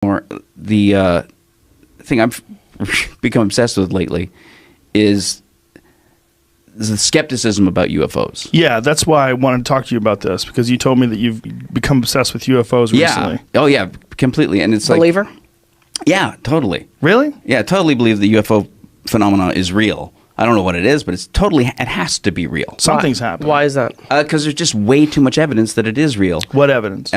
Or the thing I've become obsessed with lately is the skepticism about UFOs. Yeah, that's why I wanted to talk to you about this, because you told me that you've become obsessed with UFOs recently. Yeah. Oh, yeah, completely. And it's Believer? like... Yeah, totally. Really? Yeah, I totally believe the UFO phenomenon is real. I don't know what it is, but it has to be real. Something's happening. Why is that? Because there's just way too much evidence that it is real. What evidence?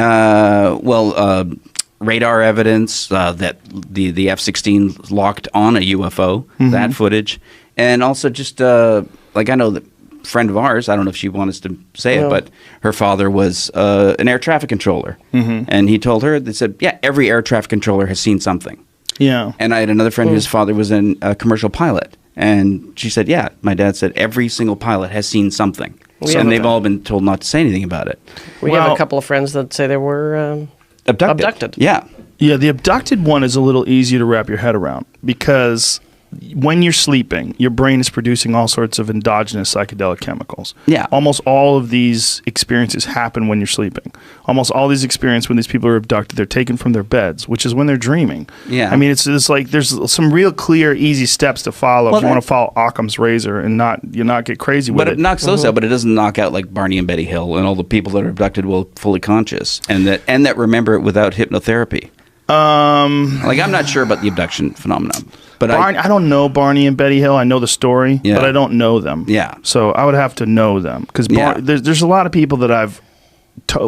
Radar evidence that the F-16 locked on a UFO, that footage. And also just, like I know that a friend of ours, I don't know if she wants to say it, but her father was an air traffic controller. And he told her, they said, yeah, every air traffic controller has seen something. Yeah. And I had another friend whose father was a commercial pilot. And she said, yeah, my dad said every single pilot has seen something. And they've all been told not to say anything about it. We have a couple of friends that say they were abducted. Yeah. Yeah, the abducted one is a little easier to wrap your head around, because when you're sleeping, your brain is producing all sorts of endogenous psychedelic chemicals. Yeah. Almost all of these experiences happen when you're sleeping. Almost all these experiences when these people are abducted, they're taken from their beds, which is when they're dreaming. Yeah. I mean, it's like there's some real clear, easy steps to follow if you want to follow Occam's razor and not get crazy with it. But it knocks those out, but it doesn't knock out like Barney and Betty Hill and all the people that are abducted while fully conscious and that remember it without hypnotherapy. Like, I'm not sure about the abduction phenomenon, but I don't know Barney and Betty Hill. I know the story, but I don't know them. Yeah. So I would have to know them, because there's a lot of people that I've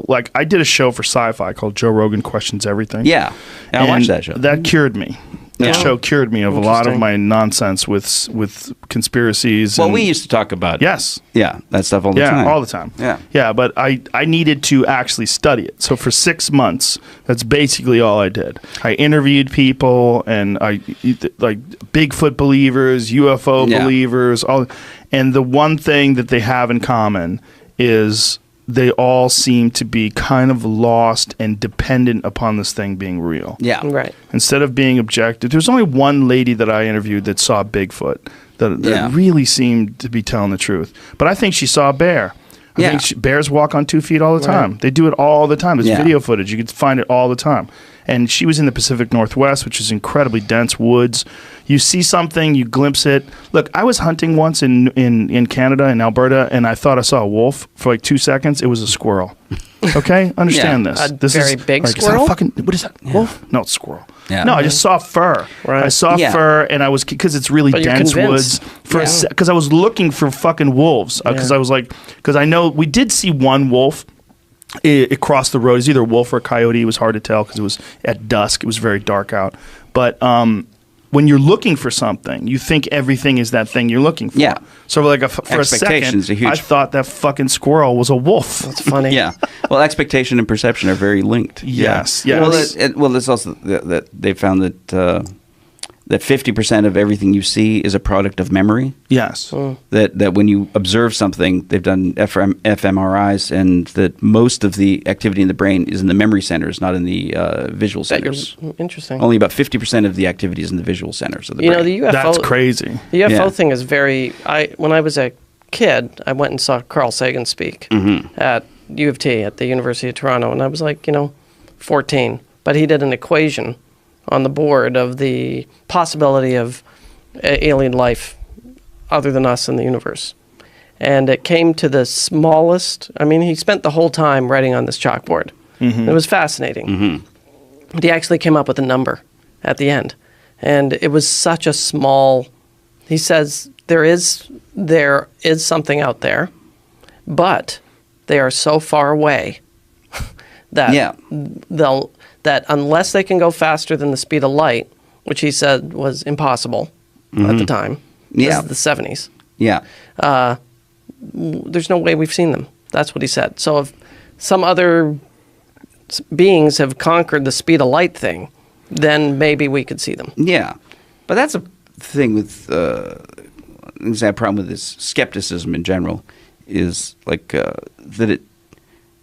like. I did a show for Sci-Fi called Joe Rogan Questions Everything. Yeah, I watched that show. That cured me. That show cured me of a lot of my nonsense with conspiracies. Well, we used to talk about that stuff all the time. Yeah, all the time. Yeah, but I needed to actually study it. So for 6 months, that's basically all I did. I interviewed people, and like Bigfoot believers, UFO believers, and the one thing that they have in common is they all seem to be kind of lost and dependent upon this thing being real. Yeah. Right. Instead of being objective. There's only one lady that I interviewed that saw Bigfoot that really seemed to be telling the truth. But I think she saw a bear. I think bears walk on 2 feet all the time. Right. They do it all the time. There's video footage. You can find it all the time. And she was in the Pacific Northwest, which is incredibly dense woods. You see something, you glimpse it. Look, I was hunting once in Canada, in Alberta, and I thought I saw a wolf for like 2 seconds. It was a squirrel. Okay? Understand this. This very is big like, squirrel? What is that? Wolf? No, it's squirrel. Yeah. No, I just saw fur. Right. I saw fur, and I was, because it's really dense woods. Because I was looking for fucking wolves. Because I was like, because I know we did see one wolf. It crossed the road. It was either a wolf or a coyote. It was hard to tell because it was at dusk. It was very dark out. But when you're looking for something, you think everything is that thing you're looking for. Yeah. So for a second, I thought that fucking squirrel was a wolf. That's funny. Yeah. Well, expectation and perception are very linked. Yes. Yeah. Well, there's also that they found that 50% of everything you see is a product of memory. Yes. That when you observe something, they've done fMRIs, and that most of the activity in the brain is in the memory centers, not in the visual centers. Interesting. Only about 50% of the activity is in the visual centers of the brain. The UFO. That's crazy. The UFO thing is very. When I was a kid, I went and saw Carl Sagan speak at U of T at the University of Toronto, and I was like, 14, but he did an equation on the board of the possibility of alien life other than us in the universe. And it came to the smallest, he spent the whole time writing on this chalkboard. It was fascinating. But he actually came up with a number at the end. And it was such a small, he says, there is something out there, but they are so far away that that unless they can go faster than the speed of light, which he said was impossible at the time. This is the 70s. Yeah. There's no way we've seen them. That's what he said. So if some other beings have conquered the speed of light thing, then maybe we could see them. Yeah. But that's a thing with, a problem with this skepticism in general is like that it,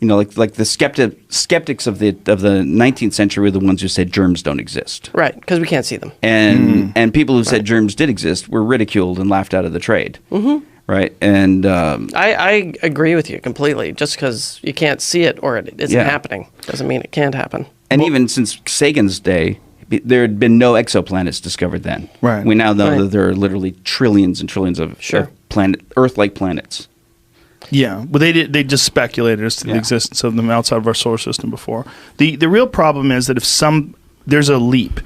like the skeptics of the 19th century were the ones who said germs don't exist. Right, because we can't see them. And people who said germs did exist were ridiculed and laughed out of the trade. Right, and I agree with you completely. Just because you can't see it or it isn't happening doesn't mean it can't happen. And even since Sagan's day, there had been no exoplanets discovered then. Right. We now know that there are literally trillions and trillions of Earth-like planets. Yeah, but they just speculated as to the existence of them outside of our solar system before. The real problem is that if there's a leap,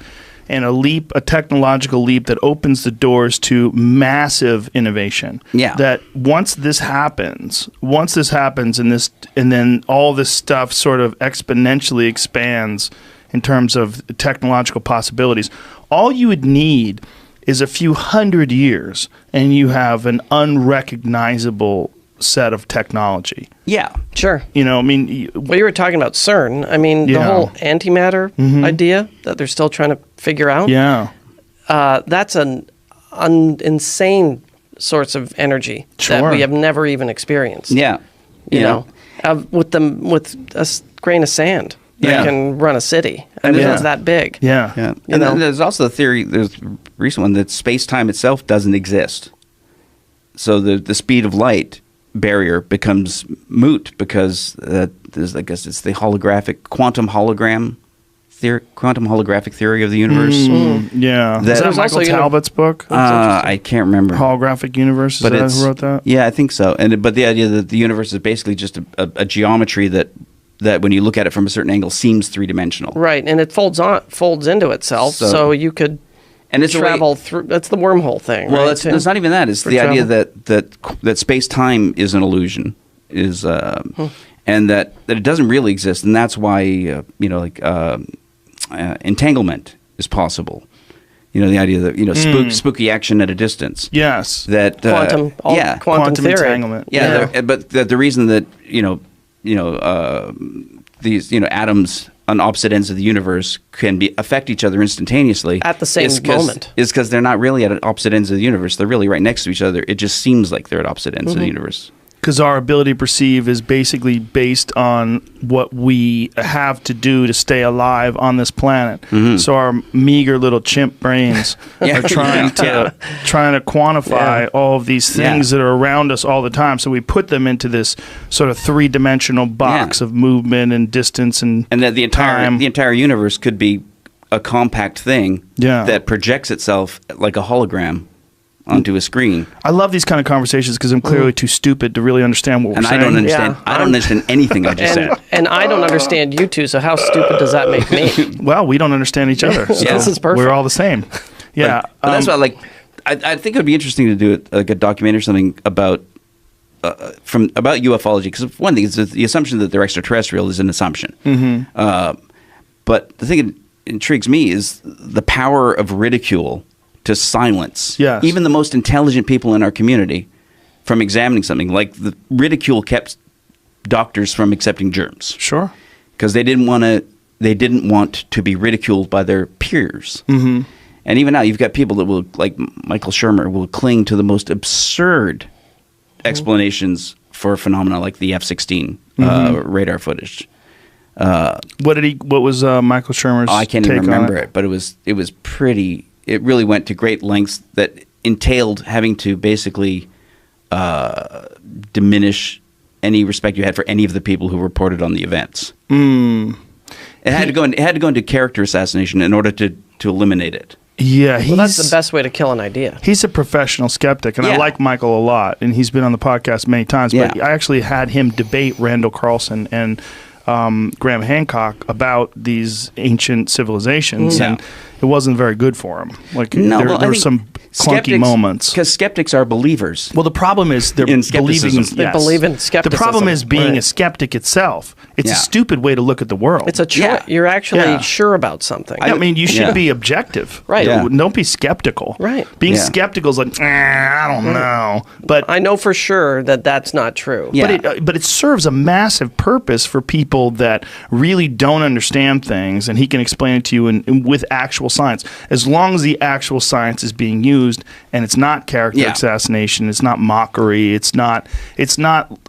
a technological leap that opens the doors to massive innovation. Yeah. That once this happens, and then all this stuff sort of exponentially expands in terms of technological possibilities, all you would need is a few hundred years, and you have an unrecognizable set of technology. Yeah, sure. You know, I mean... Well, you were talking about CERN. I mean, the whole antimatter idea that they're still trying to figure out. Yeah. That's an insane source of energy that we have never even experienced. Yeah. You know, with a grain of sand that can run a city. I mean, it's that big. Yeah. And then there's also the theory, there's a recent one, that space-time itself doesn't exist. So the speed of light barrier becomes moot because there's, I guess it's the quantum holographic theory of the universe. Yeah. Is that Michael Talbot's book? I can't remember. Holographic Universe? Is that who wrote that? Yeah, I think so. But the idea that the universe is basically just a geometry that when you look at it from a certain angle seems three-dimensional. Right, and it folds into itself, so you could travel through. That's the wormhole thing. Well, right? it's not even that. It's the idea that space-time is an illusion, and that it doesn't really exist, and that's why entanglement is possible. You know, the idea that spooky action at a distance. Yes. That quantum theory. Entanglement. Yeah. But the reason that these atoms on opposite ends of the universe can affect each other instantaneously at the same moment is because they're not really at opposite ends of the universe. They're really right next to each other. It just seems like they're at opposite ends of the universe. Because our ability to perceive is basically based on what we have to do to stay alive on this planet. So our meager little chimp brains are trying to quantify all of these things that are around us all the time. So we put them into this sort of three-dimensional box of movement and distance and that the entire universe could be a compact thing that projects itself like a hologram onto a screen. I love these kind of conversations because I'm clearly too stupid to really understand what we're saying. And I don't understand anything I just said. And I don't understand you two, so how stupid does that make me? Well, we don't understand each other. So this is perfect. We're all the same. Yeah. But that's why, I think it would be interesting to do like a documentary or something about ufology, because one thing is the assumption that they're extraterrestrial is an assumption. But the thing that intrigues me is the power of ridicule to silence even the most intelligent people in our community from examining something. Like the ridicule kept doctors from accepting germs. Sure. Because they didn't want to be ridiculed by their peers. And even now you've got people that will, like Michael Shermer, will cling to the most absurd explanations for phenomena like the F-16 radar footage. What was Michael Shermer's I can't even remember it, but it was pretty. It really went to great lengths that entailed having to basically diminish any respect you had for any of the people who reported on the events. It had to go into character assassination in order to eliminate it. Yeah, well, that's the best way to kill an idea. He's a professional skeptic, and I like Michael a lot, and he's been on the podcast many times. But I actually had him debate Randall Carlson and Graham Hancock about these ancient civilizations, and it wasn't very good for him. Like there were some clunky moments. Because skeptics are believers. Well, the problem is they're believing. They believe in skepticism. The problem is being a skeptic itself. It's a stupid way to look at the world. It's a choice. You're actually sure about something. I mean, you should be objective. Right. Don't be skeptical. Right. Being skeptical is like, I don't know. But I know for sure that that's not true. Yeah. But it serves a massive purpose for people that really don't understand things, and he can explain it to you with actual science. As long as the actual science is being used, and it's not character assassination, it's not mockery, it's not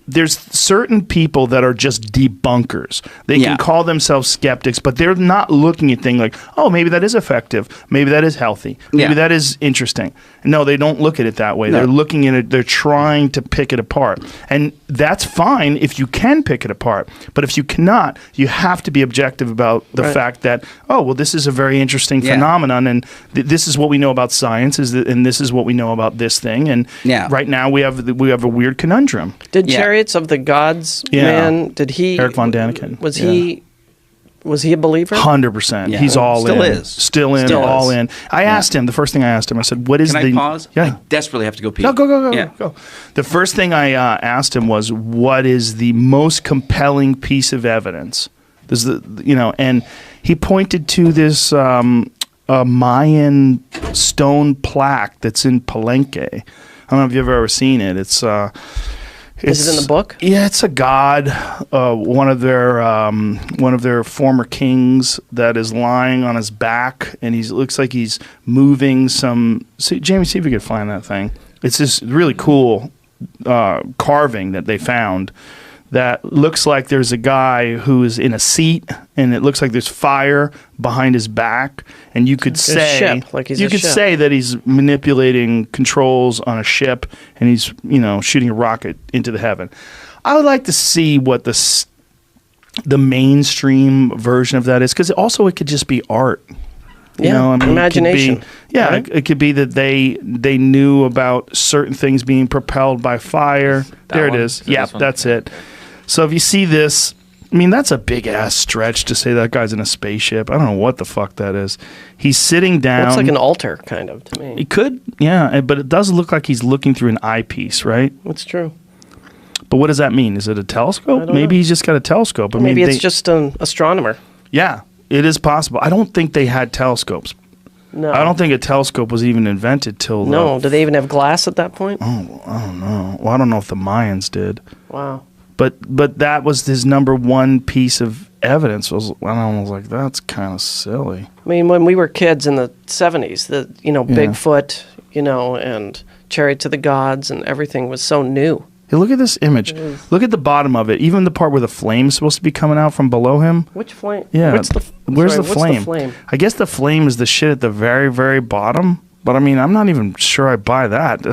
there's certain people that are just debunkers. They can call themselves skeptics, but they're not looking at things like, oh, maybe that is effective. Maybe that is healthy. Maybe that is interesting. No, they don't look at it that way. No. They're looking at it, they're trying to pick it apart. And that's fine if you can pick it apart. But if you cannot, you have to be objective about the fact that, oh, well, this is a very interesting phenomenon, and this is what we know about science, and this is what we know about this thing. And right now we have a weird conundrum. Did Chariots of the Gods man? Did he? Eric von Daniken. Was he? Was he a believer? 100%. He's all Still in. Is. Still in. Still all is. in. I asked him. The first thing I asked him, I said, "What is Can the?" I pause? Yeah. I desperately have to go pee. No, go. The first thing I asked him was, "What is the most compelling piece of evidence?" There's and he pointed to this Mayan stone plaque that's in Palenque. I don't know if you've ever seen it. Is it in the book? Yeah, it's a god, one of their former kings that is lying on his back, and he looks like he's moving some. Jamie, see if you could find that thing. It's this really cool carving that they found that looks like there's a guy who is in a seat, and it looks like there's fire behind his back, and you could say say that he's manipulating controls on a ship, and he's shooting a rocket into the heaven. I would like to see what the mainstream version of that is, because also it could just be art. Imagination. It could be that they knew about certain things being propelled by fire. There it is. Yeah, that's it. So if you see this, I mean, that's a big-ass stretch to say that guy's in a spaceship. I don't know what the fuck that is. He's sitting down. Looks like an altar, kind of, to me. It could, but it does look like he's looking through an eyepiece, right? That's true. But what does that mean? Is it a telescope? Maybe he's just got a telescope. Maybe it's just an astronomer. Yeah, it is possible. I don't think they had telescopes. No. I don't think a telescope was even invented till... No. Did they even have glass at that point? Oh, I don't know. Well, I don't know if the Mayans did. Wow. But that was his number one piece of evidence. I was like, that's kind of silly. I mean, when we were kids in the 70s, Bigfoot, and Chariots of the Gods and everything was so new. Hey, look at this image. Look at the bottom of it. Even the part where the flame's supposed to be coming out from below him. Which flame? Yeah. Where's the flame? I guess the flame is the shit at the very, very bottom. But I mean, I'm not even sure I buy that.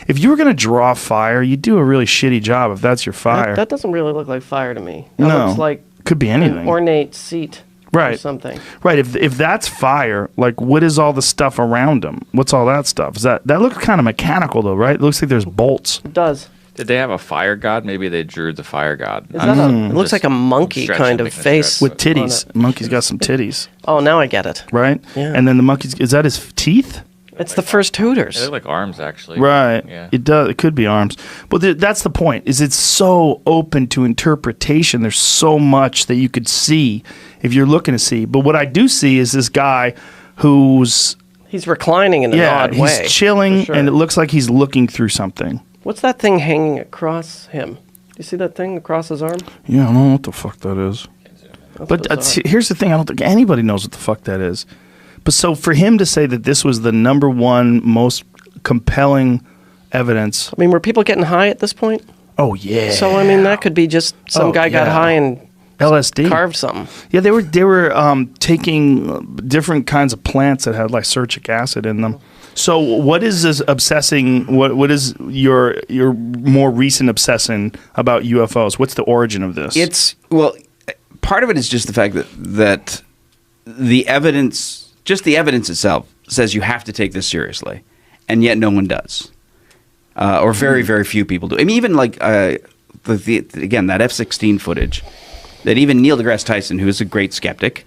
If you were going to draw fire, you'd do a really shitty job if that's your fire. That doesn't really look like fire to me. That looks like could be anything. An ornate seat. Or something. Right. If that's fire, like, what is all the stuff around him? What's all that stuff? That looks kind of mechanical though, right? It looks like there's bolts. It does. Did they have a fire god? Maybe they drew the fire god. It looks like a monkey kind of face. With titties. Monkey's got some titties. Oh, now I get it. Right? Yeah. And then the monkey's, is that his teeth? It's the first Hooters. They look like arms, actually. Right. Yeah. It does. It could be arms. But that's the point, is it's so open to interpretation. There's so much that you could see if you're looking to see. But what I do see is this guy who's... He's reclining in an odd way. He's chilling, and it looks like he's looking through something. What's that thing hanging across him? Do you see that thing across his arm? Yeah, I don't know what the fuck that is. But here's the thing. I don't think anybody knows what the fuck that is. But so for him to say that this was the number one most compelling evidence. I mean, were people getting high at this point? Oh, yeah. So, I mean, that could be just some guy got high and LSD. Carved something. Yeah, they were taking different kinds of plants that had lysergic acid in them. So what is this obsessing, what is your more recent obsession about UFOs? What's the origin of this? Part of it is just the fact that the evidence... Just the evidence itself says you have to take this seriously, and yet no one does, or very, very few people do. I mean, even like again, that F-16 footage that even Neil deGrasse Tyson, who is a great skeptic,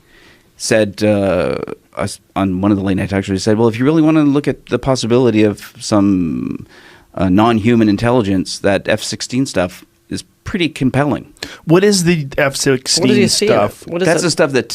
said on one of the late night talk shows, he said, "Well, if you really want to look at the possibility of some non-human intelligence, that F-16 stuff is pretty compelling." What is the F-16 stuff? That's the stuff that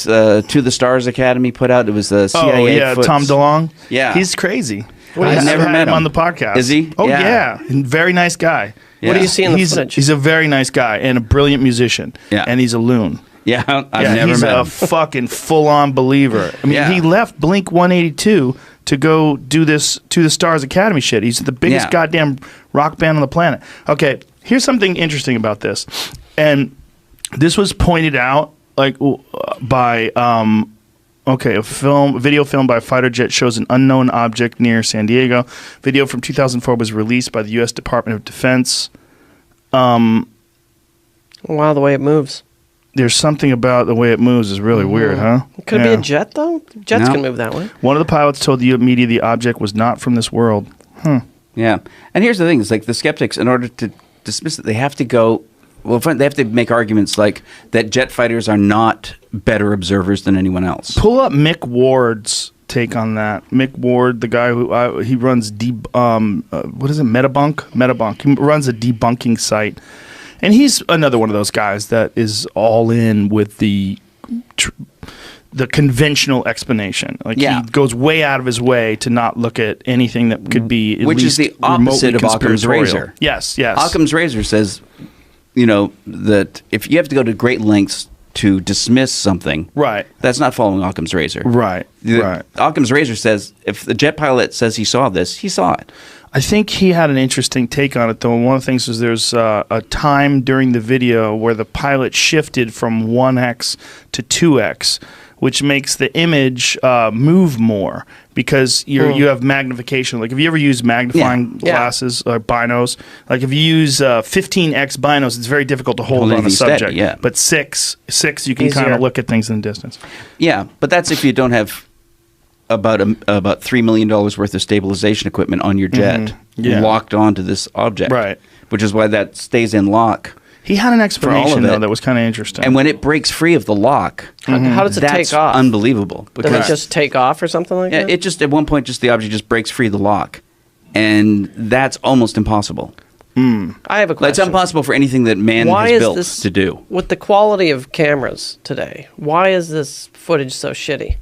To the Stars Academy put out. It was the CIA. Oh, yeah, Tom DeLonge? Yeah. He's crazy. I've never met him on the podcast. Is he? Oh, yeah. Very nice guy. Yeah. What do you see in the footage? He's a very nice guy and a brilliant musician. Yeah. And he's a loon. Yeah, I've never met him. He's a fucking full-on believer. I mean, he left Blink-182 to go do this To the Stars Academy shit. He's the biggest goddamn rock band on the planet. Okay, Here's something interesting about this, and this was pointed out by a video film by a fighter jet shows an unknown object near San Diego. Video from 2004 was released by the U.S. Department of Defense. Wow, the way it moves. There's something about the way it moves is really weird, huh? Could it be a jet, though? Jets can move that way. One of the pilots told the media the object was not from this world. Yeah. And here's the thing. It's like the skeptics, in order to dismiss it, they have to go... Well, they have to make arguments like that jet fighters are not better observers than anyone else. Pull up Mick Ward's take on that. Mick Ward, the guy who he runs Metabunk. He runs a debunking site, and he's another one of those guys that is all in with the conventional explanation. Like he goes way out of his way to not look at anything that could be at which least is the opposite of Occam's conspiratorial. razor. Yes. Occam's razor says, that if you have to go to great lengths to dismiss something, right, that's not following Occam's razor. Right. Occam's razor says if the jet pilot says he saw this, he saw it. I think he had an interesting take on it, though. And one of the things was there's a time during the video where the pilot shifted from 1x to 2x, which makes the image move more because you have magnification. Like, have you ever used magnifying glasses or binos? Like, if you use 15x binos, it's very difficult to hold on a subject. Steady, but six, you can kind of look at things in the distance. Yeah, but that's if you don't have about $3 million worth of stabilization equipment on your jet locked onto this object. Right. Which is why that stays in lock. He had an explanation, though, that was kind of interesting. And when it breaks free of the lock, how does it take off? Unbelievable. Does it just take off or something like that? It just, at one point, just the object just breaks free of the lock. And that's almost impossible. I have a question. It's impossible for anything that man has built to do. With the quality of cameras today, why is this footage so shitty?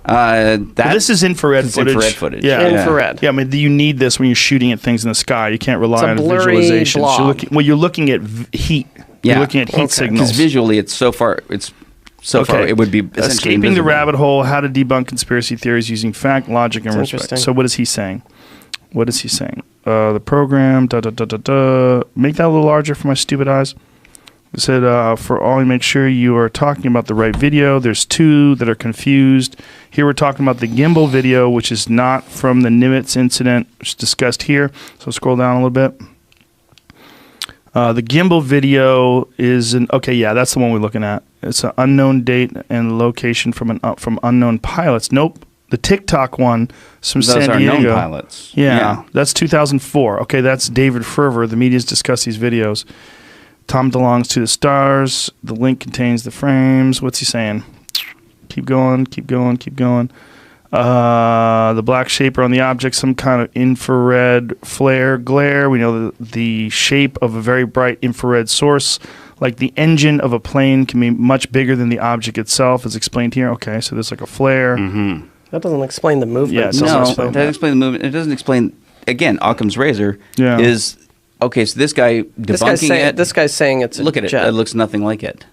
This is infrared footage. Infrared footage. Yeah. Infrared. Yeah, I mean, you need this when you're shooting at things in the sky. You can't rely on visualization. You're looking at heat. Yeah. You're looking at heat signals. Because visually, it's so far, it would be essentially escaping invisible. the rabbit hole, how to debunk conspiracy theories using fact, logic, and respect. So what is he saying? The program, make that a little larger for my stupid eyes. It said, for all you make sure you are talking about the right video. There's two that are confused. Here we're talking about the gimbal video, which is not from the Nimitz incident, which is discussed here. So scroll down a little bit. The gimbal video is that's the one we're looking at. It's an unknown date and location from unknown pilots. Nope. The TikTok one is from San Diego. Those are known pilots. Yeah, that's 2004. Okay, that's David Ferver. The media's discussed these videos. Tom belongs to the stars. The link contains the frames. What's he saying? Keep going. The black shaper on the object, some kind of infrared flare glare. We know the shape of a very bright infrared source, like the engine of a plane, can be much bigger than the object itself, as explained here. Okay, so there's like a flare. Mm-hmm. That doesn't explain the movement. Yeah, it doesn't explain the movement. It doesn't explain, again, Occam's razor is... Okay, so this guy debunking it. This guy's saying it's a jet. Look at it. It looks nothing like it.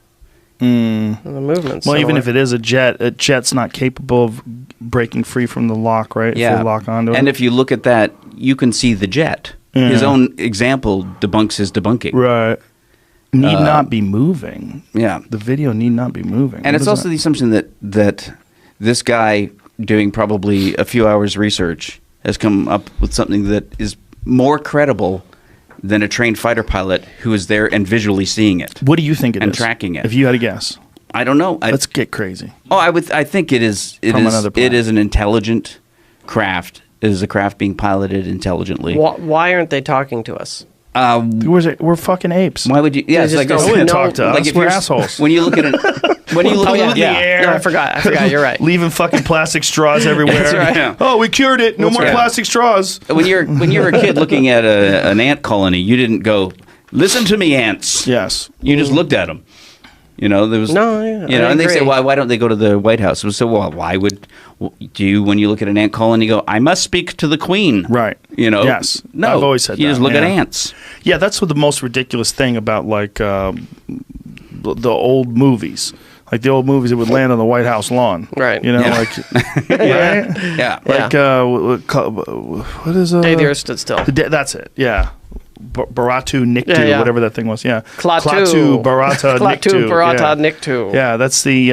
The movement's well, even if it is a jet's not capable of breaking free from the lock, right? Yeah. If they lock onto it. And if you look at that, you can see the jet. Yeah. His own example debunks his debunking. Right. Need not be moving. Yeah. The video need not be moving. And it's also the assumption that this guy, doing probably a few hours research, has come up with something that is more credible than a trained fighter pilot who is there and visually seeing it. What do you think it is? And tracking it. If you had a guess. I don't know. Let's get crazy. I think it is. It is an intelligent craft. It is a craft being piloted intelligently. Why aren't they talking to us? We're fucking apes. Why would you? Yeah, it's like talk to us. We're assholes. When you look at it. When you look in the air. No, I forgot. You're right. Leaving fucking plastic straws everywhere. That's right. Yeah. Oh, we cured it. No more plastic straws. When you're a kid looking at an ant colony, you didn't go, "Listen to me, ants." Yes. You just looked at them. There was and they say, why don't they go to the White House? So, why would you, when you look at an ant colony, go, "I must speak to the queen"? Right. Yes. No. I've always said that. You just look at ants. Yeah, that's what the most ridiculous thing about the old movies. Like the old movies that would land on the White House lawn. Right. Right? Yeah. Like, what is Day the Earth Stood Still. That's it, yeah. Baratu Nikto, Yeah, yeah. whatever that thing was. Yeah. Klaatu. Barata Nikto. Klaatu Barata yeah. Nikto. Yeah, that's the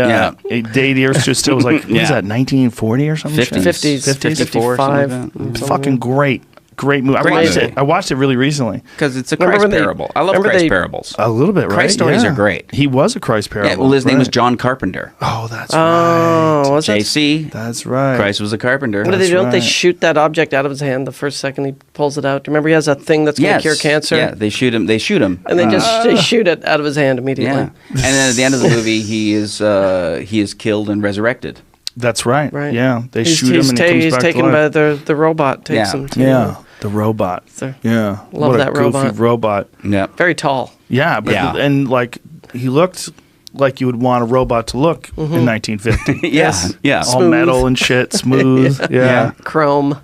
day the Earth just still was like, what is that, 1940 or something? 50s, 54, 55. something like that. Fucking great movie. Great I watched it really recently. Because it's a Remember Christ when they- parable. I love remember Christ they- parables. A little bit, right? Christ stories are great. He was a Christ parable. Yeah, well, his name was right. John Carpenter. Oh, that's Oh, right. was that? JC. That's right. Christ was a carpenter. What do they That's do? Don't they right. shoot that object out of his hand the first second he pulls it out? Do you remember he has a thing that's going to cure cancer? Yeah, they shoot him. They shoot him. And they shoot it out of his hand immediately. Yeah. And then at the end of the movie, he is killed and resurrected. That's right. Right. Yeah, they He's- shoot him and he comes he's back taken to life. by the robot takes Yeah. him to Yeah, the robot. So- Yeah, Love what a that goofy robot. robot. Yeah. very tall. Yeah, but Yeah. and like he looked like you would want a robot to look in 1950. Yeah. Yeah. All Smooth. metal and shit, smooth. Yeah. Chrome.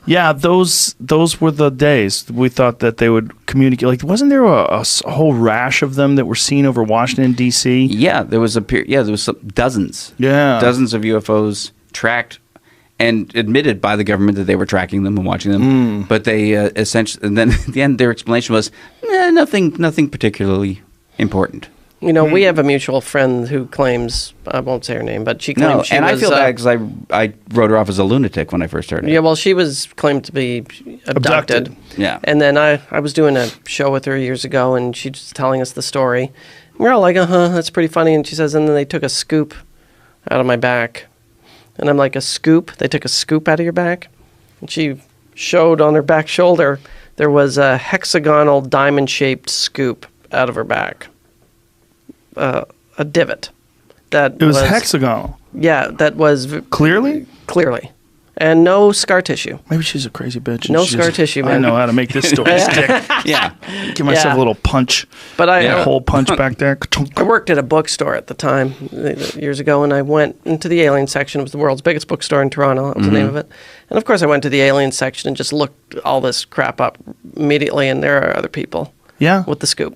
Yeah, those were the days. We thought that they would communicate. Like, wasn't there a whole rash of them that were seen over Washington D.C.? Yeah, there was dozens. Yeah. Dozens of UFOs tracked and admitted by the government that they were tracking them and watching them. But they essentially, and then at the end, their explanation was nothing particularly important. You know, we have a mutual friend who claims, I won't say her name, but she claims No, she and was... I feel bad because I wrote her off as a lunatic when I first heard it. Yeah, well, she was claimed to be abducted. Yeah. And then I was doing a show with her years ago, and she's just telling us the story. We're all like, that's pretty funny. And she says, and then they took a scoop out of my back. And I'm like, a scoop? They took a scoop out of your back? And she showed on her back shoulder, there was a hexagonal diamond-shaped scoop out of her back. A divot. That It was hexagonal. Yeah, that was... Clearly? Clearly. And no scar tissue. Maybe she's a crazy bitch. and No she's scar just, tissue, I man. know how to make this story stick. Yeah. Give myself Yeah. a little punch. But A whole punch back there. I worked at a bookstore at the time, years ago, and I went into the alien section. It was the world's biggest bookstore in Toronto. That was the name of it. And of course, I went to the alien section and just looked all this crap up immediately, and there are other people Yeah. with the scoop.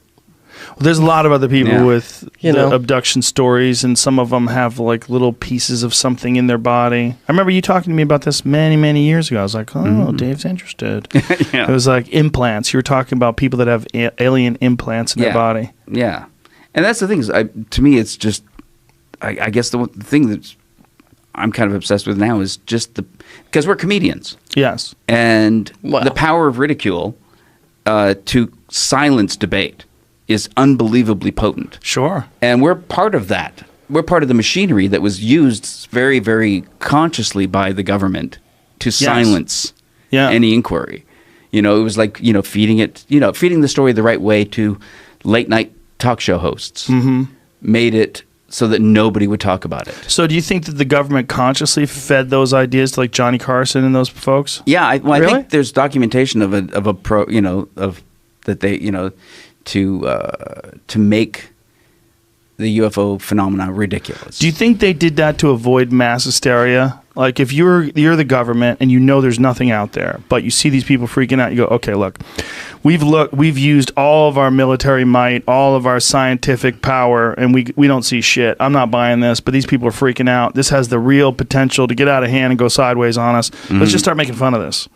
Well, there's a lot of other people Yeah. with You the know. abduction stories, and some of them have like little pieces of something in their body. I remember you talking to me about this many, many years ago. I was like, oh, Dave's interested. Yeah. It was like implants. You were talking about people that have alien implants in their body. Yeah. And that's the thing is, to me, it's just, I guess the thing that I'm kind of obsessed with now is just because we're comedians. Yes. And Well. the power of ridicule to silence debate is unbelievably potent. Sure. And we're part of that. We're part of the machinery that was used very, very consciously by the government to silence Yeah. any inquiry. It was like, feeding the story the right way to late night talk show hosts. Made it so that nobody would talk about it. So do you think that the government consciously fed those ideas to like Johnny Carson and those folks? Yeah, I Really? think there's documentation of a pro, of that they, to make the UFO phenomena ridiculous. Do you think they did that to avoid mass hysteria? Like if you're the government and you know there's nothing out there, but you see these people freaking out, you go, okay, look, we've used all of our military might, all of our scientific power, and we don't see shit. I'm not buying this, but these people are freaking out. This has the real potential to get out of hand and go sideways on us. Let's just start making fun of this.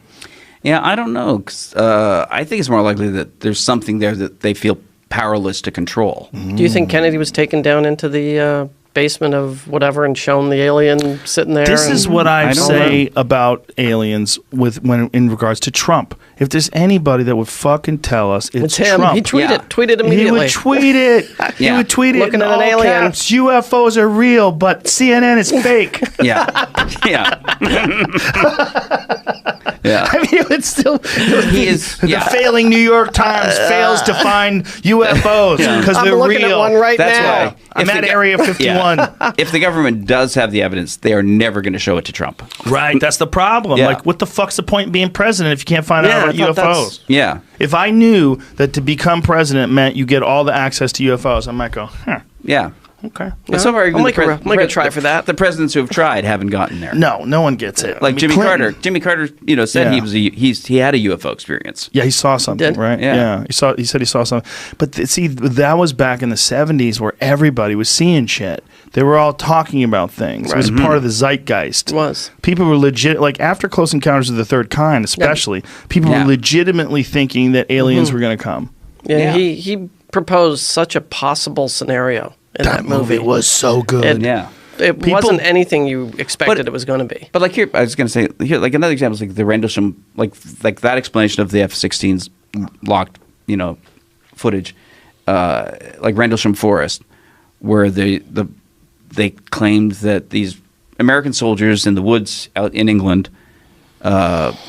Yeah, I don't know. 'Cause, I think it's more likely that there's something there that they feel powerless to control. Do you think Kennedy was taken down into the basement of whatever and shown the alien sitting there? This is what I I don't say about aliens when in regards to Trump. If there's anybody that would fucking tell us, it's him. Trump. He tweeted Yeah. immediately. He would tweet it. He Yeah. would tweet it Looking in at an all alien. caps. UFOs are real, but CNN is fake. Yeah, yeah, yeah. I mean, it's still He is. the Yeah. failing New York Times fails to find UFOs because I'm they're looking real. at one right That's now. why. I'm If at the go- Area 51. Yeah. If the government does have the evidence, they are never going to show it to Trump. Right, that's the problem. Yeah. Like, what the fuck's the point in being president if you can't find Yeah, out I about thought that's- UFOs? Yeah, If I knew that to become president meant you get all the access to UFOs, I might go, huh. yeah. Okay. And so far, I'll make a try for that. The presidents who have tried haven't gotten there. No one gets it. Like I mean, Jimmy Clinton- Carter. Jimmy Carter, said he had a UFO experience. Yeah, he saw something, Did? right? Yeah. He said he saw something. But see, that was back in the 70s where everybody was seeing shit. They were all talking about things. It was part of the zeitgeist. It was. People were legit, like after Close Encounters of the Third Kind, especially, people were legitimately thinking that aliens were going to come. Yeah, he proposed such a possible scenario in that movie. was so good. It wasn't anything you expected it was going to be. But like here, I was going to say here, like another example is like the Rendlesham, like that explanation of the F-16's locked, footage, like Rendlesham Forest, where they claimed that these American soldiers in the woods out in England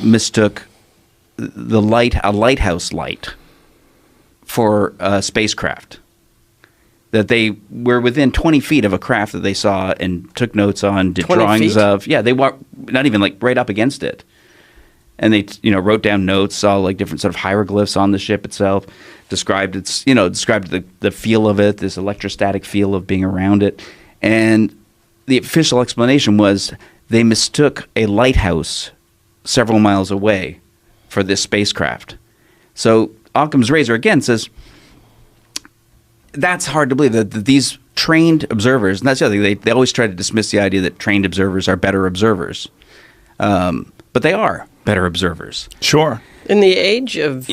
mistook a lighthouse light for a spacecraft. That they were within 20 feet of a craft that they saw and took notes on, did 20 drawings feet? of. Yeah, they were not even like right up against it. And they, wrote down notes, saw like different sort of hieroglyphs on the ship itself, described the feel of it, this electrostatic feel of being around it. And the official explanation was they mistook a lighthouse several miles away for this spacecraft. So Occam's razor again says, that's hard to believe that these trained observers, and that's the other thing, they always try to dismiss the idea that trained observers are better observers. But they are better observers. Sure. In the age of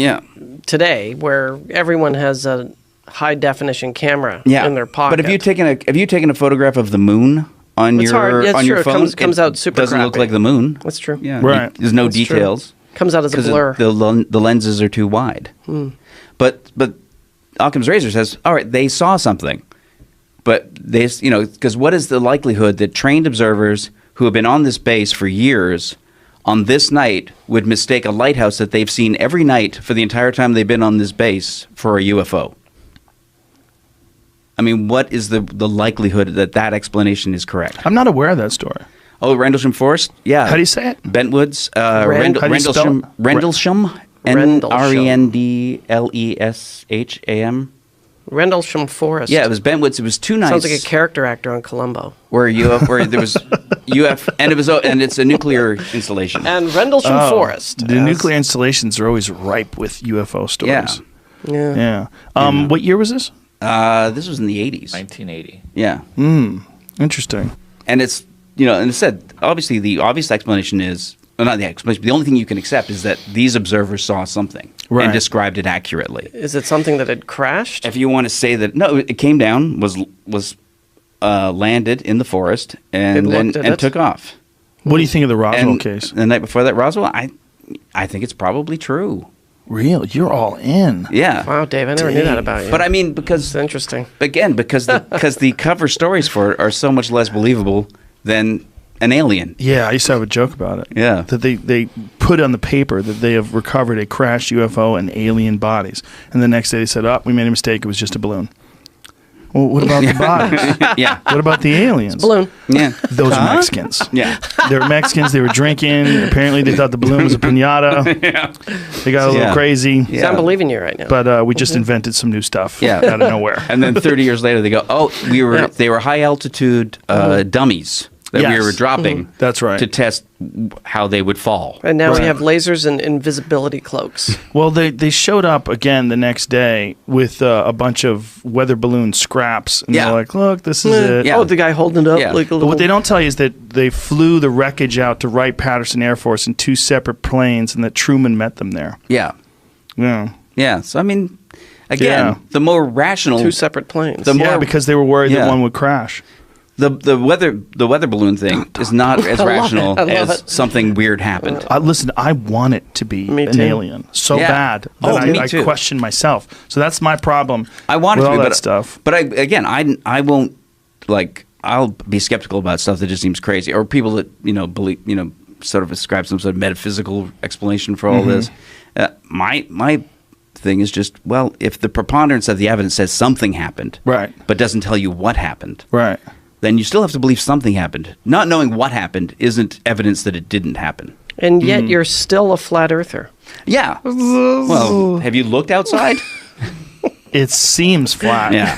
today, where everyone has a high definition camera in their pocket. But have you taken a photograph of the moon on It's hard. Yeah, it's your true. phone? It comes out super doesn't look crappy. like the moon. That's true. Yeah. Right. There's no That's true. details. Comes out as a Because blur. the lenses are too wide. But Occam's razor says, all right, they saw something. But because what is the likelihood that trained observers who have been on this base for years on this night would mistake a lighthouse that they've seen every night for the entire time they've been on this base for a UFO? I mean, what is the likelihood that explanation is correct? I'm not aware of that story. Oh, Rendlesham Forest? Yeah. How do you say it? Bentwoods. How do you spell it? Rendlesham. Rendlesham. Rendlesham Forest. Yeah, it was Bentwoods. It was 2 nights. Sounds like a character actor on Columbo. Where there was and it's a nuclear installation. And Rendlesham Forest. The nuclear installations are always ripe with UFO stories. Yeah. Yeah. What year was this? This was in the 80s. 1980. Yeah. Interesting. And it's, and it said, obviously the obvious explanation is, well, not the explanation, the only thing you can accept is that these observers saw something and described it accurately. Is it something that had crashed? If you want to say that, no, it came down, was landed in the forest, and took off. What do you think of the Roswell case? The night before that, Roswell, I think it's probably true. Real? You're all in. Yeah. Wow, Dave, I never knew that about you. But I mean, because it's interesting. Again, because the cover stories for it are so much less believable than an alien. Yeah, I used to have a joke about it. Yeah. That they put on the paper that they have recovered a crashed UFO and alien bodies. And the next day they said, we made a mistake. It was just a balloon. Well, what about the bodies? Yeah. What about the aliens? Balloon. Yeah. Those are Mexicans. Yeah. They were Mexicans. They were drinking. Apparently they thought the balloon was a piñata. Yeah. They got a little crazy. See, I'm believing you right now. But we just invented some new stuff Yeah. out of nowhere. And then 30 years later they go, they were high altitude dummies that we were dropping. That's right. To test how they would fall. And now we have lasers and invisibility cloaks. Well, they showed up again the next day with a bunch of weather balloon scraps. And they're like, look, this is it. Yeah. Oh, the guy holding it up like a little... But what they don't tell you is that they flew the wreckage out to Wright-Patterson Air Force in 2 separate planes and that Truman met them there. Yeah. Yeah. Yeah. So, I mean, again, the more rational... 2 separate planes. Because they were worried that one would crash. The weather balloon thing is not as rational as something weird happened. Listen, I want it to be an alien so bad that I question myself. So that's my problem. I want it to be, that stuff. But I won't I'll be skeptical about stuff that just seems crazy, or people that believe sort of ascribe some sort of metaphysical explanation for all this. My thing is just, well, if the preponderance of the evidence says something happened, right, but doesn't tell you what happened, right, then you still have to believe something happened. Not knowing what happened isn't evidence that it didn't happen. And yet you're still a flat earther. Yeah. Well, have you looked outside? It seems flat. Yeah.